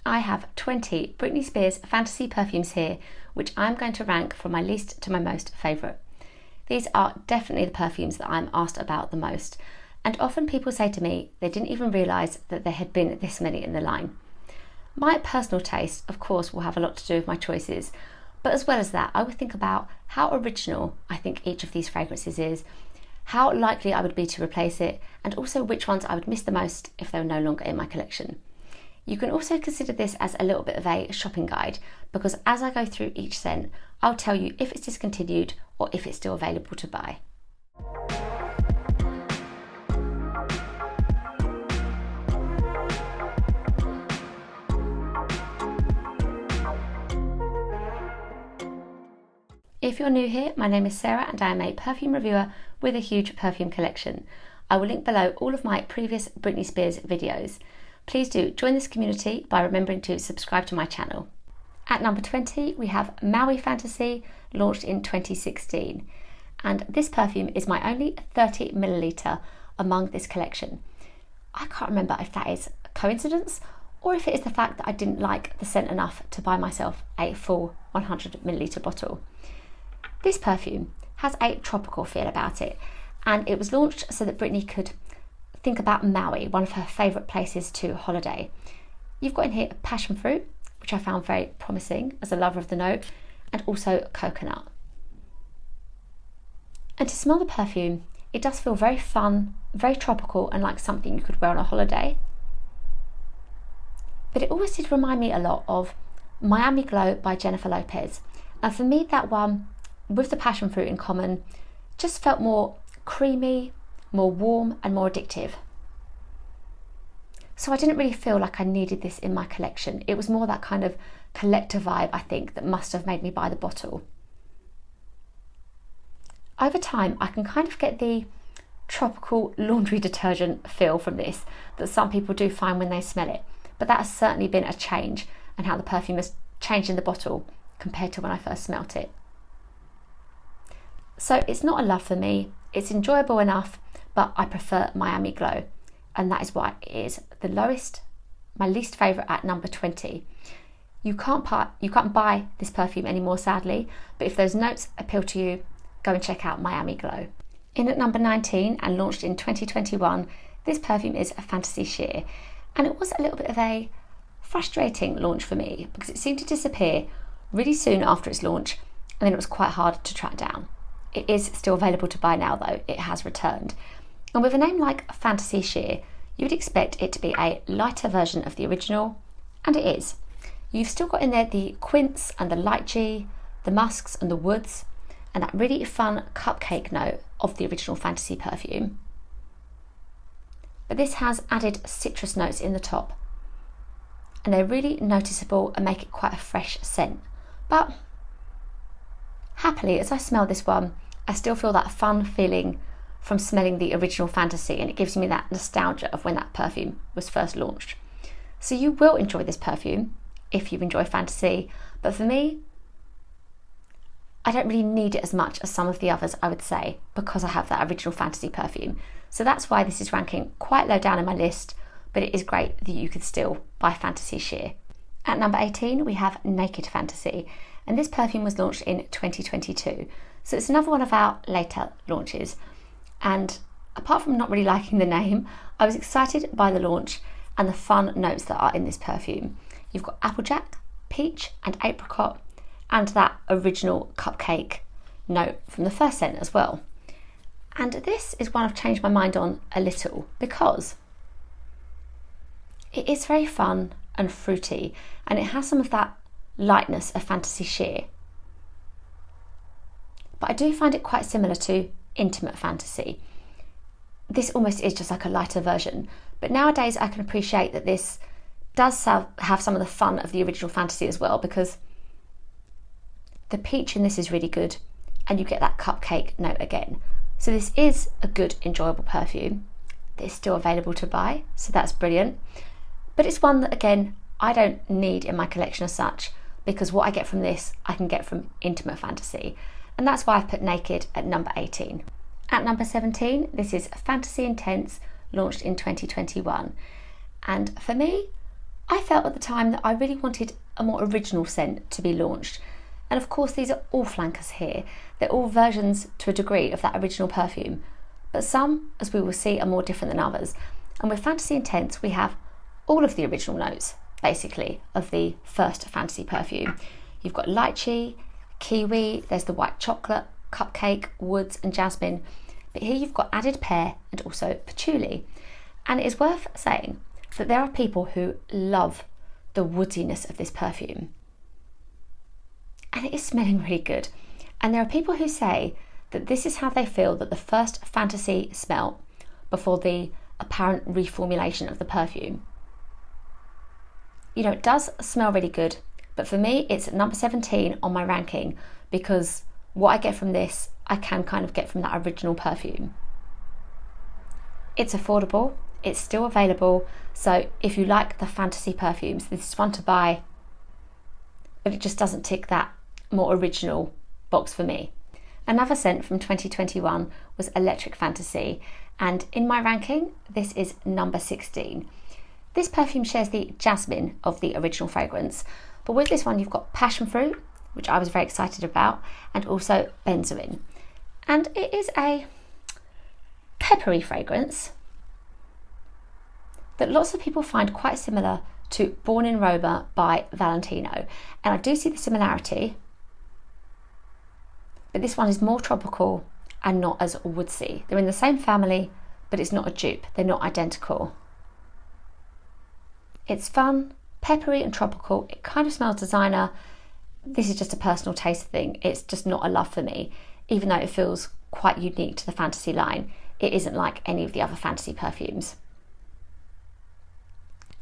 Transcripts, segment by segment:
I have 20 Britney Spears Fantasy perfumes here, which I'm going to rank from my least to my most favourite. These are definitely the perfumes that I'm asked about the most, and often people say to me they didn't even realise that there had been this many in the line. My personal taste, of course, will have a lot to do with my choices, but as well as that, I would think about how original I think each of these fragrances is, how likely I would be to replace it, and also which ones I would miss the most if they were no longer in my collection. You can also consider this as a little bit of a shopping guide, because as I go through each scent, I'll tell you if it's discontinued or if it's still available to buy. If you're new here, my name is Sarah and I am a perfume reviewer with a huge perfume collection. I will link below all of my previous Britney Spears videos. Please do join this community by remembering to subscribe to my channel. At number 20, we have Maui Fantasy, launched in 2016. And this perfume is my only 30ml among this collection. I can't remember if that is a coincidence or if it is the fact that I didn't like the scent enough to buy myself a full 100ml bottle. This perfume has a tropical feel about it, and it was launched so that Britney could think about Maui, one of her favourite places to holiday. You've got in here passion fruit, which I found very promising as a lover of the note, and also coconut. And to smell the perfume, it does feel very fun, very tropical, and like something you could wear on a holiday. But it always did remind me a lot of Miami Glow by Jennifer Lopez. And for me, that one, with the passion fruit in common, just felt more creamy, more warm and more addictive. So I didn't really feel like I needed this in my collection. It was more that kind of collector vibe, I think, that must have made me buy the bottle. Over time, I can kind of get the tropical laundry detergent feel from this that some people do find when they smell it, but that has certainly been a change and how the perfume has changed in the bottle compared to when I first smelt it. So it's not a love for me, it's enjoyable enough, but I prefer Miami Glow, and that is why it is the lowest, my least favourite at number 20. You can't buy this perfume anymore, sadly, but if those notes appeal to you, go and check out Miami Glow. In at number 19 and launched in 2021, this perfume is a Fantasy Sheer, and it was a little bit of a frustrating launch for me because it seemed to disappear really soon after its launch, and then it was quite hard to track down. It is still available to buy now though, it has returned. And with a name like Fantasy Sheer, you would expect it to be a lighter version of the original, and it is. You've still got in there the quince and the lychee, the musks and the woods, and that really fun cupcake note of the original Fantasy perfume. But this has added citrus notes in the top, and they're really noticeable and make it quite a fresh scent. But happily, as I smell this one, I still feel that fun feeling from smelling the original Fantasy, and it gives me that nostalgia of when that perfume was first launched. So you will enjoy this perfume if you enjoy Fantasy, but for me, I don't really need it as much as some of the others, I would say, because I have that original Fantasy perfume. So that's why this is ranking quite low down in my list, but it is great that you could still buy Fantasy Sheer. At number 18, we have Naked Fantasy, and this perfume was launched in 2022. So it's another one of our later launches. And apart from not really liking the name, I was excited by the launch and the fun notes that are in this perfume. You've got applejack, peach and apricot, and that original cupcake note from the first scent as well. And this is one I've changed my mind on a little because it is very fun and fruity, and it has some of that lightness of Fantasy Sheer. But I do find it quite similar to Intimate Fantasy. This almost is just like a lighter version, but nowadays I can appreciate that this does have some of the fun of the original Fantasy as well, because the peach in this is really good and you get that cupcake note again. So this is a good, enjoyable perfume that is still available to buy, so that's brilliant. But it's one that, again, I don't need in my collection as such, because what I get from this, I can get from Intimate Fantasy. And that's why I've put Naked at number 18. At number 17, this is Fantasy Intense, launched in 2021. And for me, I felt at the time that I really wanted a more original scent to be launched. And of course, these are all flankers here. They're all versions to a degree of that original perfume. But some, as we will see, are more different than others. And with Fantasy Intense, we have all of the original notes, basically, of the first Fantasy perfume. You've got lychee, kiwi, there's the white chocolate, cupcake, woods and jasmine. But here you've got added pear and also patchouli. And it is worth saying that there are people who love the woodiness of this perfume. And it is smelling really good. And there are people who say that this is how they feel that the first Fantasy smelt before the apparent reformulation of the perfume. You know, it does smell really good, but for me, it's number 17 on my ranking because what I get from this, I can kind of get from that original perfume. It's affordable, it's still available, so if you like the Fantasy perfumes, this is one to buy, but it just doesn't tick that more original box for me. Another scent from 2021 was Electric Fantasy, and in my ranking, this is number 16. This perfume shares the jasmine of the original fragrance, but with this one you've got passion fruit, which I was very excited about, and also benzoin. And it is a peppery fragrance that lots of people find quite similar to Born in Roma by Valentino. And I do see the similarity, but this one is more tropical and not as woodsy. They're in the same family, but it's not a dupe. They're not identical. It's fun, peppery and tropical. It kind of smells designer. This is just a personal taste thing. It's just not a love for me. Even though it feels quite unique to the Fantasy line, it isn't like any of the other Fantasy perfumes.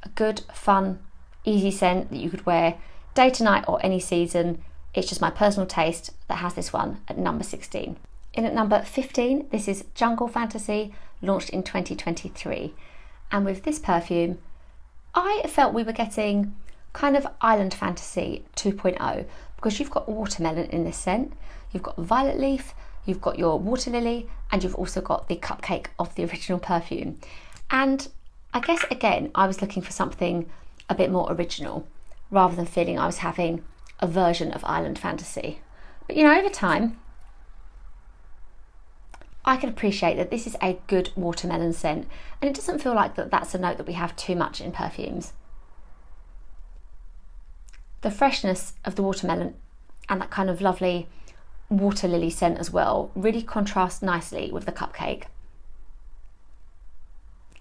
A good, fun, easy scent that you could wear day to night or any season. It's just my personal taste that has this one at number 16. In at number 15, this is Jungle Fantasy, launched in 2023. And with this perfume, I felt we were getting kind of Island Fantasy 2.0 because you've got watermelon in this scent, you've got violet leaf, you've got your water lily, and you've also got the cupcake of the original perfume. And I guess again, I was looking for something a bit more original rather than feeling I was having a version of Island Fantasy. But you know, over time, I can appreciate that this is a good watermelon scent, and it doesn't feel like that's a note that we have too much in perfumes. The freshness of the watermelon and that kind of lovely water lily scent as well really contrasts nicely with the cupcake.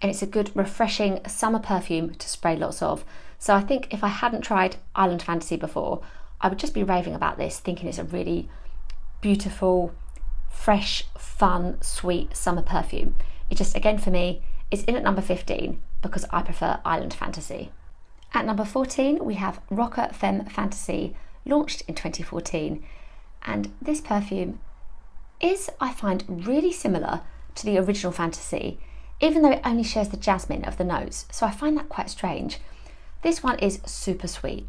And it's a good refreshing summer perfume to spray lots of. So I think if I hadn't tried Island Fantasy before, I would just be raving about this, thinking it's a really beautiful, fresh, fun, sweet summer perfume. It just, again for me, is in at number 15 because I prefer Island Fantasy. At number 14, we have Femme Fantasy, launched in 2014. And this perfume is, I find, really similar to the original Fantasy, even though it only shares the jasmine of the notes. So I find that quite strange. This one is super sweet,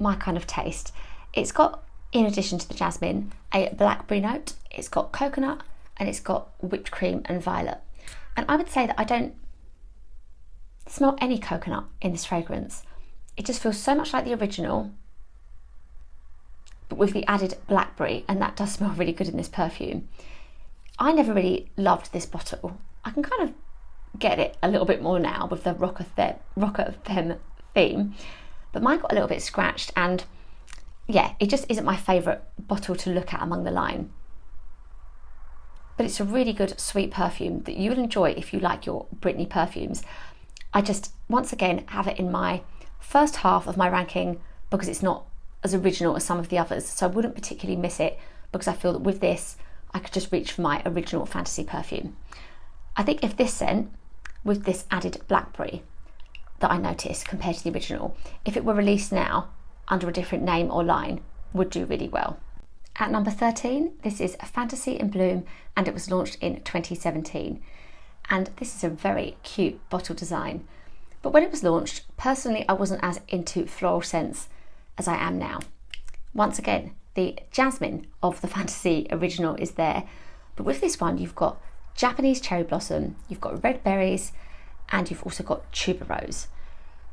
my kind of taste. It's got, in addition to the jasmine, a blackberry note, it's got coconut, and it's got whipped cream and violet. And I would say that I don't smell any coconut in this fragrance. It just feels so much like the original, but with the added blackberry, and that does smell really good in this perfume. I never really loved this bottle. I can kind of get it a little bit more now with the Rocker Femme theme, but mine got a little bit scratched, and yeah, it just isn't my favourite bottle to look at among the line. But it's a really good sweet perfume that you will enjoy if you like your Britney perfumes. I just, once again, have it in my first half of my ranking because it's not as original as some of the others, so I wouldn't particularly miss it because I feel that with this I could just reach for my original Fantasy perfume. I think if this scent, with this added blackberry that I noticed compared to the original, if it were released now under a different name or line, would do really well. At number 13, this is Fantasy in Bloom, and it was launched in 2017. And this is a very cute bottle design. But when it was launched, personally, I wasn't as into floral scents as I am now. Once again, the jasmine of the Fantasy original is there, but with this one, you've got Japanese cherry blossom, you've got red berries, and you've also got tuberose.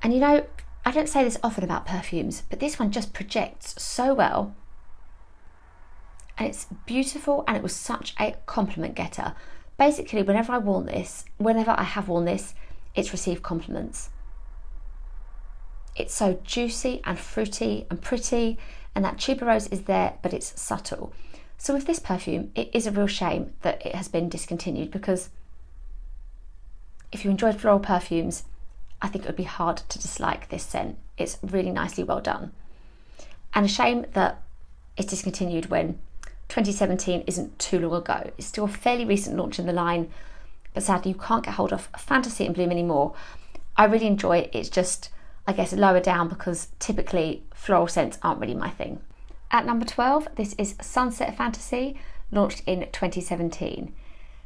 And you know, I don't say this often about perfumes, but this one just projects so well. And it's beautiful, and it was such a compliment getter. Basically, whenever I have worn this, it's received compliments. It's so juicy and fruity and pretty, and that tuberose is there, but it's subtle. So with this perfume, it is a real shame that it has been discontinued, because if you enjoyed floral perfumes, I think it would be hard to dislike this scent. It's really nicely well done. And a shame that it's discontinued when 2017 isn't too long ago. It's still a fairly recent launch in the line, but sadly you can't get hold of Fantasy in Bloom anymore. I really enjoy it. It's just, I guess, lower down because typically floral scents aren't really my thing. At number 12, this is Sunset Fantasy, launched in 2017.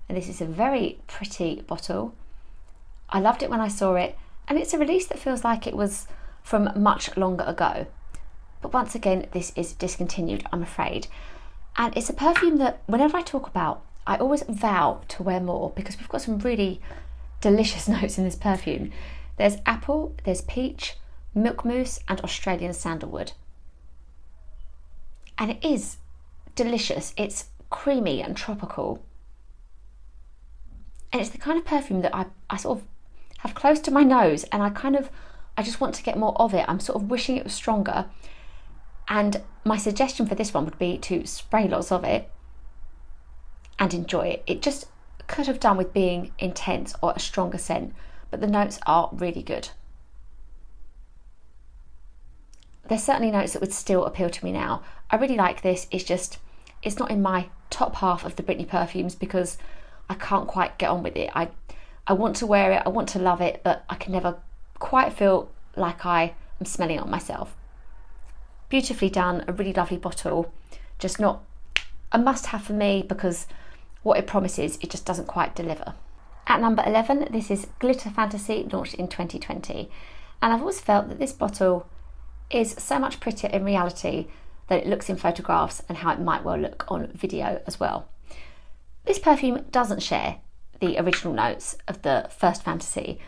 And this is a very pretty bottle. I loved it when I saw it, and it's a release that feels like it was from much longer ago. But once again, this is discontinued, I'm afraid. And it's a perfume that whenever I talk about, I always vow to wear more, because we've got some really delicious notes in this perfume. There's apple, there's peach, milk mousse, and Australian sandalwood. And it is delicious. It's creamy and tropical. And it's the kind of perfume that I sort of have close to my nose, and I just want to get more of it. I'm sort of wishing it was stronger. And my suggestion for this one would be to spray lots of it and enjoy it. It just could have done with being intense or a stronger scent, but the notes are really good. There's certainly notes that would still appeal to me now. I really like this. It's not in my top half of the Britney perfumes because I can't quite get on with it. I want to wear it, I want to love it, but I can never quite feel like I am smelling it on myself. Beautifully done, a really lovely bottle, just not a must-have for me because what it promises, it just doesn't quite deliver. At number 11, this is Glitter Fantasy, launched in 2020. And I've always felt that this bottle is so much prettier in reality than it looks in photographs and how it might well look on video as well. This perfume doesn't share the original notes of the first Fantasy,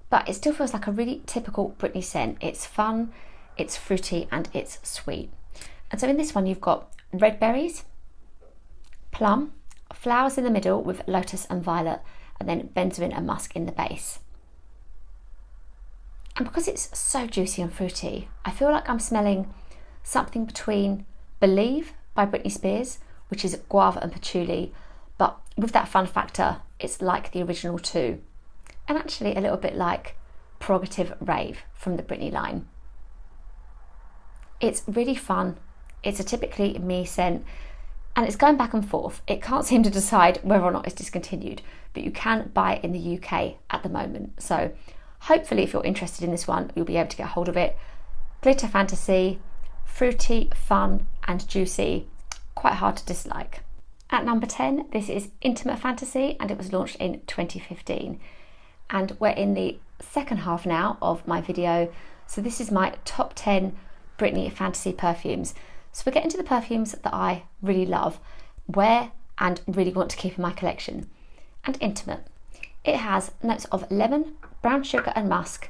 but it still feels like a really typical Britney scent. It's fun, it's fruity, and it's sweet. And so in this one you've got red berries, plum, flowers in the middle with lotus and violet, and then benzoin and musk in the base. And because it's so juicy and fruity, I feel like I'm smelling something between Believe by Britney Spears, which is guava and patchouli, but with that fun factor, it's like the original too. And actually a little bit like Prerogative Rave from the Britney line. It's really fun. It's a typically me scent, and it's going back and forth. It can't seem to decide whether or not it's discontinued, but you can buy it in the UK at the moment. So hopefully if you're interested in this one, you'll be able to get hold of it. Glitter Fantasy, fruity, fun, and juicy. Quite hard to dislike. At number 10, this is Intimate Fantasy, and it was launched in 2015. And we're in the second half now of my video. So this is my top 10 Britney Fantasy perfumes. So we're getting to the perfumes that I really love, wear, and really want to keep in my collection. And Intimate. It has notes of lemon, brown sugar, and musk.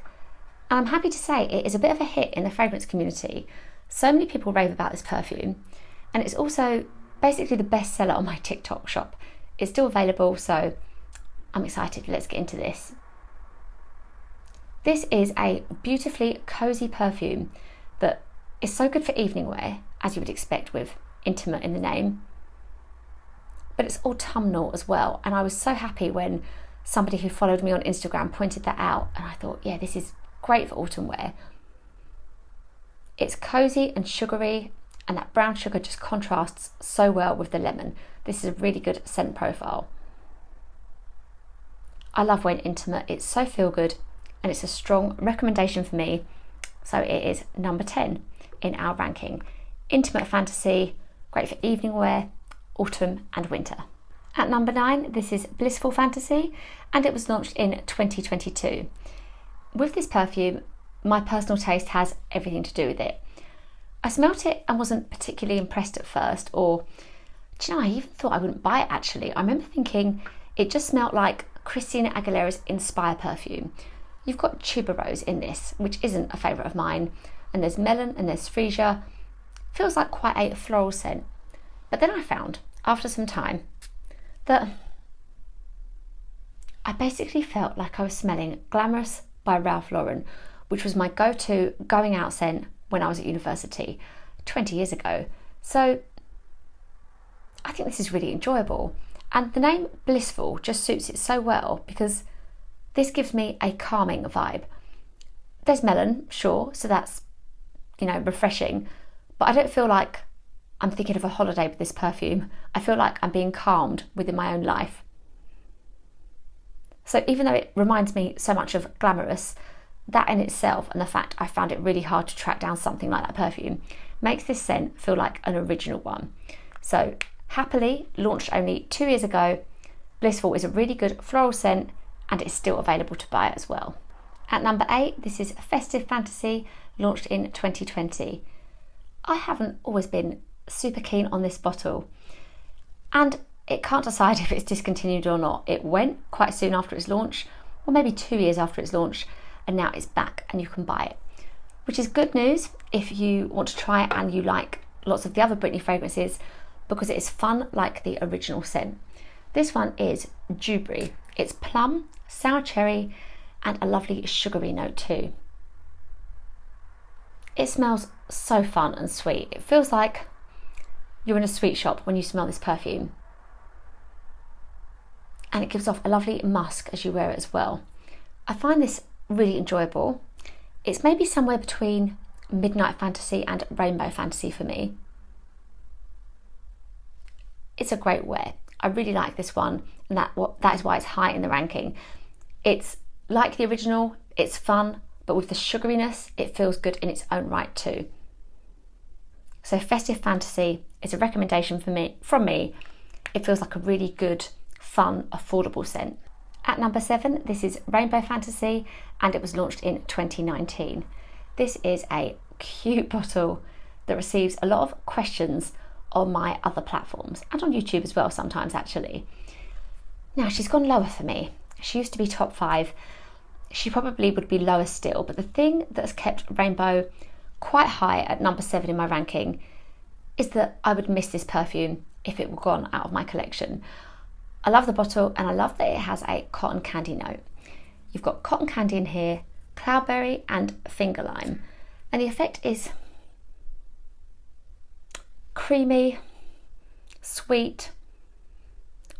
And I'm happy to say it is a bit of a hit in the fragrance community. So many people rave about this perfume. And it's also basically the best seller on my TikTok shop. It's still available, so I'm excited. Let's get into this. This is a beautifully cozy perfume that is so good for evening wear, as you would expect with Intimate in the name. But it's autumnal as well, and I was so happy when somebody who followed me on Instagram pointed that out, and I thought, yeah, this is great for autumn wear. It's cozy and sugary, and that brown sugar just contrasts so well with the lemon. This is a really good scent profile. I love wearing Intimate. It's so feel good, and it's a strong recommendation for me. So it is number 10 in our ranking. Intimate Fantasy, great for evening wear, autumn and winter. At number 9, this is Blissful Fantasy, and it was launched in 2022. With this perfume, my personal taste has everything to do with it. I smelt it and wasn't particularly impressed at first, or do you know, I even thought I wouldn't buy it actually. I remember thinking it just smelled like Christina Aguilera's Inspire perfume. You've got tuberose in this, which isn't a favourite of mine, and there's melon and there's freesia. Feels like quite a floral scent. But then I found, after some time, that I basically felt like I was smelling Glamorous by Ralph Lauren, which was my go-to going out scent when I was at university 20 years ago. So I think this is really enjoyable. And the name Blissful just suits it so well because this gives me a calming vibe. There's melon, sure, so that's, refreshing, but I don't feel like I'm thinking of a holiday with this perfume. I feel like I'm being calmed within my own life. So even though it reminds me so much of Glamorous, that in itself and the fact I found it really hard to track down something like that perfume makes this scent feel like an original one. So happily, launched only 2 years ago, Blissful is a really good floral scent and it's still available to buy as well. At number 8, this is Festive Fantasy, launched in 2020. I haven't always been super keen on this bottle and it can't decide if it's discontinued or not. It went quite soon after its launch, or maybe 2 years after its launch, and now it's back and you can buy it, which is good news if you want to try it and you like lots of the other Britney fragrances, because it is fun like the original scent. This one is dewberry. It's plum, sour cherry, and a lovely sugary note too. It smells so fun and sweet. It feels like you're in a sweet shop when you smell this perfume. And it gives off a lovely musk as you wear it as well. I find this really enjoyable. It's maybe somewhere between Midnight Fantasy and Rainbow Fantasy for me. It's a great wear. I really like this one, and that is why it's high in the ranking. It's like the original, it's fun, but with the sugariness, it feels good in its own right too. So Festive Fantasy is a recommendation from me. It feels like a really good, fun, affordable scent. At number 7, this is Rainbow Fantasy, and it was launched in 2019. This is a cute bottle that receives a lot of questions on my other platforms and on YouTube as well sometimes actually. Now she's gone lower for me. She used to be top 5. She probably would be lower still, but the thing that's kept Rainbow quite high at number 7 in my ranking is that I would miss this perfume if it were gone out of my collection. I love the bottle and I love that it has a cotton candy note. You've got cotton candy in here, cloudberry and finger lime, and the effect is creamy, sweet,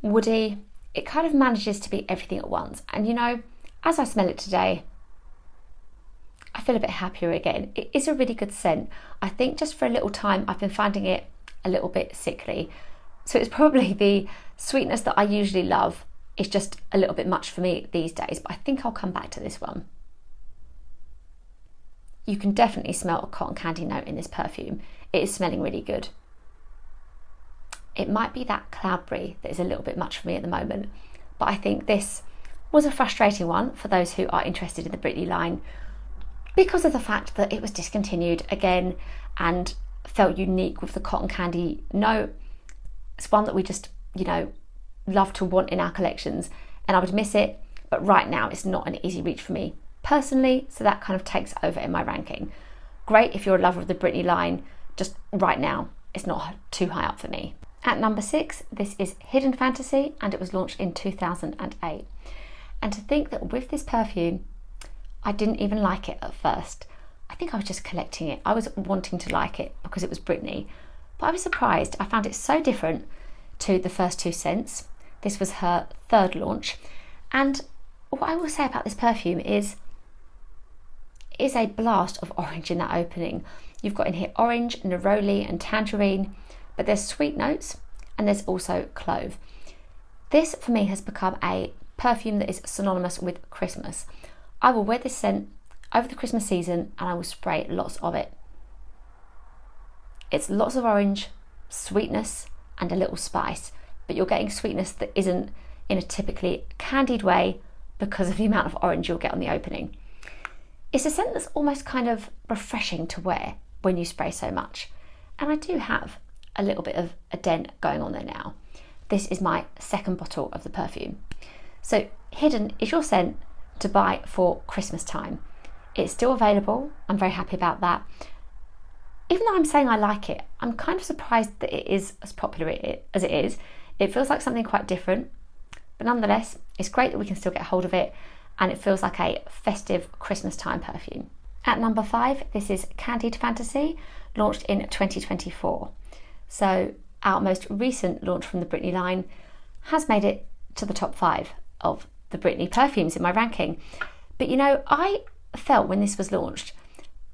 woody. It kind of manages to be everything at once. And as I smell it today, I feel a bit happier again. It is a really good scent. I think just for a little time, I've been finding it a little bit sickly. So it's probably the sweetness that I usually love. It's just a little bit much for me these days, but I think I'll come back to this one. You can definitely smell a cotton candy note in this perfume. It is smelling really good. It might be that cloudberry that is a little bit much for me at the moment, but I think this was a frustrating one for those who are interested in the Britney line because of the fact that it was discontinued again and felt unique with the cotton candy note. It's one that we just, love to want in our collections, and I would miss it, but right now it's not an easy reach for me personally, so that kind of takes over in my ranking. Great if you're a lover of the Britney line, just right now it's not too high up for me. At number 6, this is Hidden Fantasy, and it was launched in 2008. And to think that with this perfume, I didn't even like it at first. I think I was just collecting it. I was wanting to like it because it was Britney, but I was surprised. I found it so different to the first 2 scents. This was her 3rd launch. And what I will say about this perfume is a blast of orange in that opening. You've got in here orange, neroli and tangerine, but there's sweet notes and there's also clove. This for me has become a perfume that is synonymous with Christmas. I will wear this scent over the Christmas season and I will spray lots of it. It's lots of orange, sweetness and a little spice, but you're getting sweetness that isn't in a typically candied way because of the amount of orange you'll get on the opening. It's a scent that's almost kind of refreshing to wear when you spray so much. And I do have a little bit of a dent going on there now. This is my 2nd bottle of the perfume. So Hidden is your scent to buy for Christmas time. It's still available. I'm very happy about that. Even though I'm saying I like it, I'm kind of surprised that it is as popular as it is. It feels like something quite different, but nonetheless, it's great that we can still get hold of it, and it feels like a festive Christmas time perfume. At number 5, this is Candied Fantasy, launched in 2024. So our most recent launch from the Britney line has made it to the top 5 of the Britney perfumes in my ranking. But you know, I felt when this was launched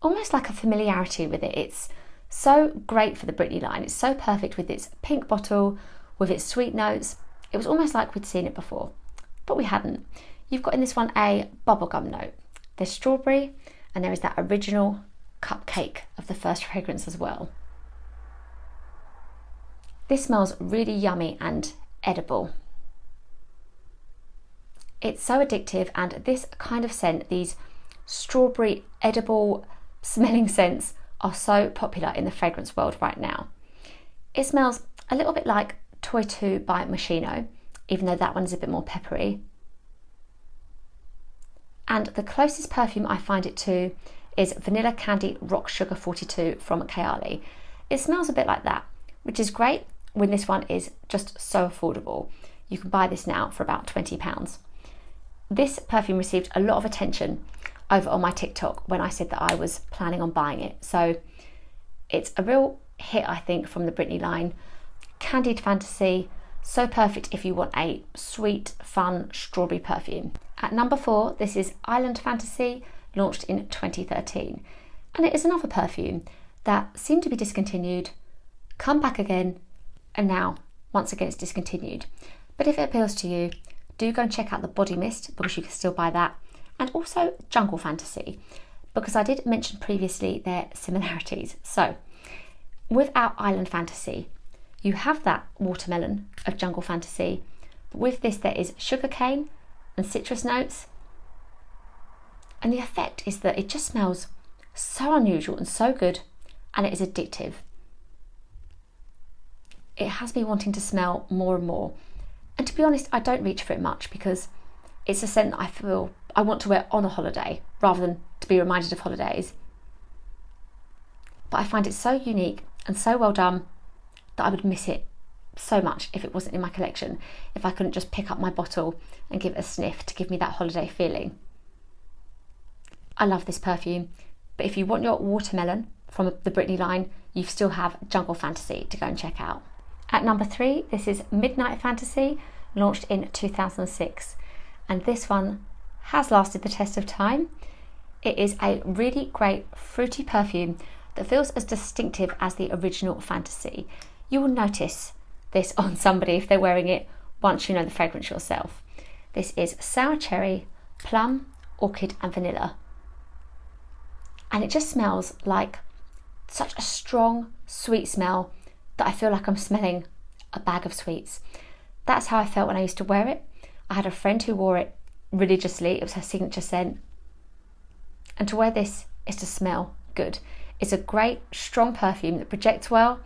almost like a familiarity with it. It's so great for the Britney line. It's so perfect with its pink bottle, with its sweet notes. It was almost like we'd seen it before, but we hadn't. You've got in this one a bubblegum note. There's strawberry, and there is that original cupcake of the first fragrance as well. This smells really yummy and edible. It's so addictive, and this kind of scent, these strawberry edible smelling scents, are so popular in the fragrance world right now. It smells a little bit like Toy 2 by Moschino, even though that one's a bit more peppery. And the closest perfume I find it to is Vanilla Candy Rock Sugar 42 from Kayali. It smells a bit like that, which is great when this one is just so affordable. You can buy this now for about £20. This perfume received a lot of attention over on my TikTok when I said that I was planning on buying it. So it's a real hit, I think, from the Britney line. Candied Fantasy, so perfect if you want a sweet, fun strawberry perfume. At number 4, this is Island Fantasy, launched in 2013. And it is another perfume that seemed to be discontinued, come back again, and now, once again, it's discontinued. But if it appeals to you, do go and check out the Body Mist, because you can still buy that. And also Jungle Fantasy, because I did mention previously their similarities. So, with our Island Fantasy, you have that watermelon of Jungle Fantasy, but with this there is sugarcane and citrus notes. And the effect is that it just smells so unusual and so good, and it is addictive. It has me wanting to smell more and more. And to be honest, I don't reach for it much because it's a scent that I feel I want to wear on a holiday rather than to be reminded of holidays. But I find it so unique and so well done that I would miss it so much if it wasn't in my collection, if I couldn't just pick up my bottle and give it a sniff to give me that holiday feeling. I love this perfume, but if you want your watermelon from the Britney line, you still have Jungle Fantasy to go and check out. At number 3, this is Midnight Fantasy, launched in 2006, and this one has lasted the test of time. It is a really great fruity perfume that feels as distinctive as the original Fantasy. You will notice this on somebody if they're wearing it once you know the fragrance yourself. This is sour cherry, plum, orchid and vanilla. And it just smells like such a strong, sweet smell that I feel like I'm smelling a bag of sweets. That's how I felt when I used to wear it. I had a friend who wore it religiously. It was her signature scent. And to wear this is to smell good. It's a great, strong perfume that projects well.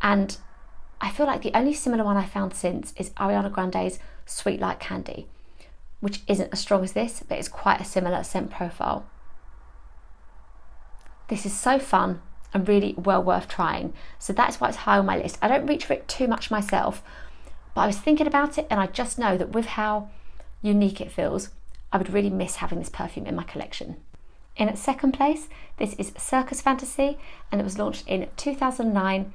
And I feel like the only similar one I found since is Ariana Grande's Sweet Like Candy, which isn't as strong as this, but it's quite a similar scent profile. This is so fun and really well worth trying. So that's why it's high on my list. I don't reach for it too much myself, but I was thinking about it and I just know that with how unique it feels, I would really miss having this perfume in my collection. In its second place, this is Circus Fantasy, and it was launched in 2009.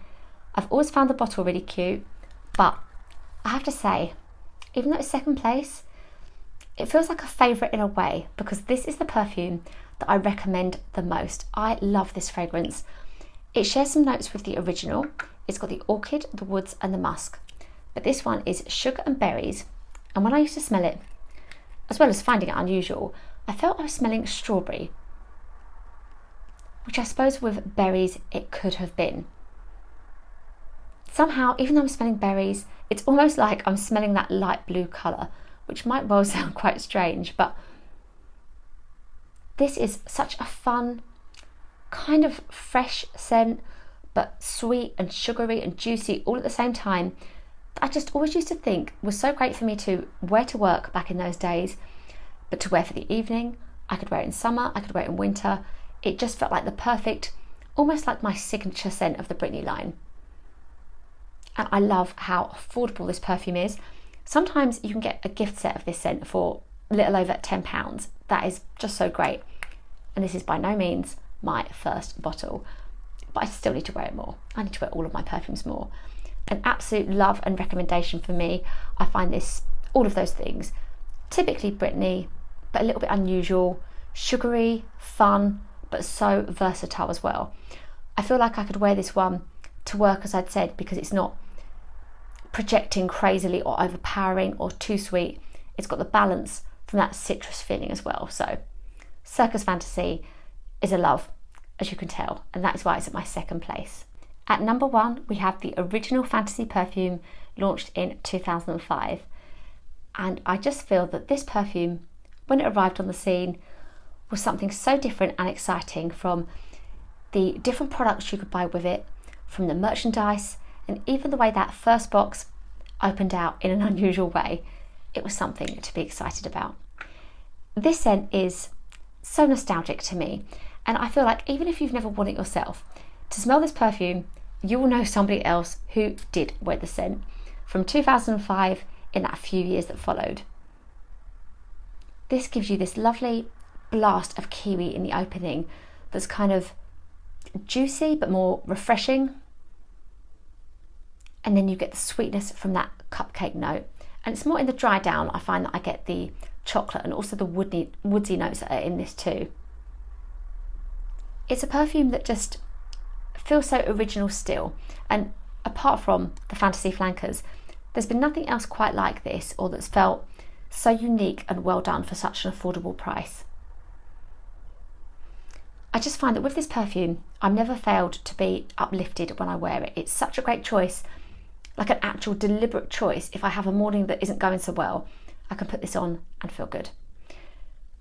I've always found the bottle really cute, but I have to say, even though it's second place, it feels like a favourite in a way, because this is the perfume that I recommend the most. I love this fragrance. It shares some notes with the original. It's got the orchid, the woods and the musk, but this one is sugar and berries. And when I used to smell it, as well as finding it unusual, I felt I was smelling strawberry, which I suppose with berries it could have been. Somehow, even though I'm smelling berries, it's almost like I'm smelling that light blue colour, which might well sound quite strange, but this is such a fun, kind of fresh scent, but sweet and sugary and juicy all at the same time, that I just always used to think was so great for me to wear to work back in those days, but to wear for the evening. I could wear it in summer, I could wear it in winter. It just felt like the perfect, almost like my signature scent of the Britney line. And I love how affordable this perfume is. Sometimes you can get a gift set of this scent for a little over £10. That is just so great. And this is by no means my first bottle, but I still need to wear it more. I need to wear all of my perfumes more. An absolute love and recommendation for me. I find this, all of those things, typically Britney, but a little bit unusual, sugary, fun, but so versatile as well. I feel like I could wear this one to work, as I'd said, because it's not projecting crazily or overpowering or too sweet. It's got the balance from that citrus feeling as well. So Circus Fantasy is a love, as you can tell, and that is why it's at my second place. At number 1, we have the original Fantasy perfume, launched in 2005. And I just feel that this perfume, when it arrived on the scene, was something so different and exciting, from the different products you could buy with it, from the merchandise, and even the way that first box opened out in an unusual way. It was something to be excited about. This scent is so nostalgic to me, and I feel like even if you've never worn it yourself, to smell this perfume, you will know somebody else who did wear the scent from 2005 in that few years that followed. This gives you this lovely blast of kiwi in the opening that's kind of juicy but more refreshing. And then you get the sweetness from that cupcake note. And it's more in the dry down, I find that I get the chocolate and also the woodsy notes that are in this too. It's a perfume that just feels so original still. And apart from the Fantasy flankers, there's been nothing else quite like this, or that's felt so unique and well done for such an affordable price. I just find that with this perfume, I'm never failed to be uplifted when I wear it. It's such a great choice, like an actual deliberate choice. If I have a morning that isn't going so well, I can put this on and feel good.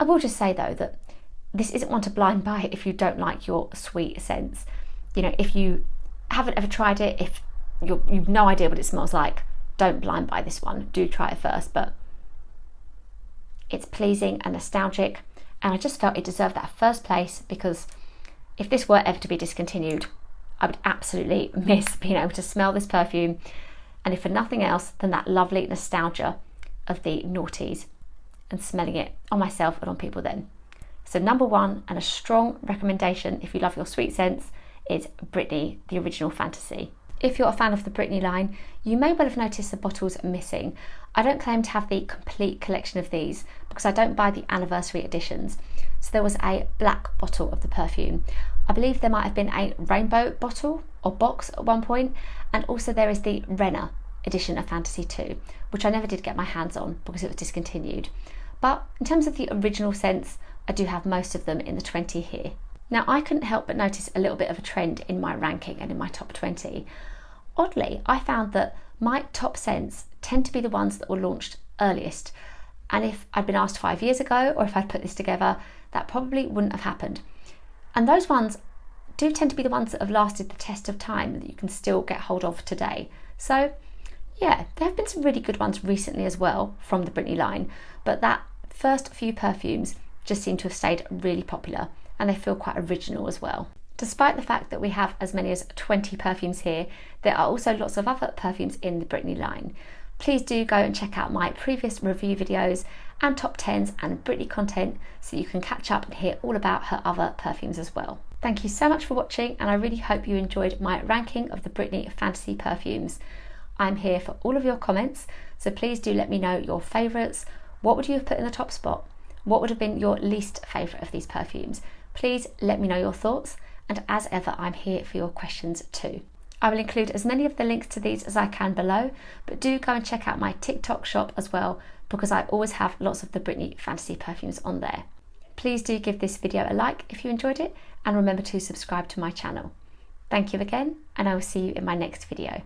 I will just say though that this isn't one to blind buy if you don't like your sweet scents. You know, if you haven't ever tried it, if you've no idea what it smells like, don't blind buy this one. Do try it first, but it's pleasing and nostalgic, and I just felt it deserved that first place, because if this were ever to be discontinued, I would absolutely miss being able to smell this perfume, and if for nothing else than that lovely nostalgia of the noughties and smelling it on myself and on people then. So number 1, and a strong recommendation if you love your sweet scents, is Britney, the original Fantasy. If you're a fan of the Britney line, you may well have noticed the bottles missing. I don't claim to have the complete collection of these because I don't buy the anniversary editions. So there was a black bottle of the perfume. I believe there might have been a rainbow bottle or box at one point, and also there is the Renner edition of Fantasy 2, which I never did get my hands on because it was discontinued. But in terms of the original scents, I do have most of them in the 20 here. Now, I couldn't help but notice a little bit of a trend in my ranking and in my top 20. Oddly, I found that my top scents tend to be the ones that were launched earliest. And if I'd been asked 5 years ago, or if I'd put this together, that probably wouldn't have happened. And those ones do tend to be the ones that have lasted the test of time, that you can still get hold of today. So yeah, there have been some really good ones recently as well from the Britney line, but that first few perfumes just seem to have stayed really popular, and they feel quite original as well. Despite the fact that we have as many as 20 perfumes here, there are also lots of other perfumes in the Britney line. Please do go and check out my previous review videos and top 10s and Britney content, so you can catch up and hear all about her other perfumes as well. Thank you so much for watching, and I really hope you enjoyed my ranking of the Britney Fantasy perfumes. I'm here for all of your comments, so please do let me know your favourites. What would you have put in the top spot? What would have been your least favourite of these perfumes? Please let me know your thoughts, and as ever, I'm here for your questions too. I will include as many of the links to these as I can below, but do go and check out my TikTok shop as well, because I always have lots of the Britney Fantasy perfumes on there. Please do give this video a like if you enjoyed it, and remember to subscribe to my channel. Thank you again, and I will see you in my next video.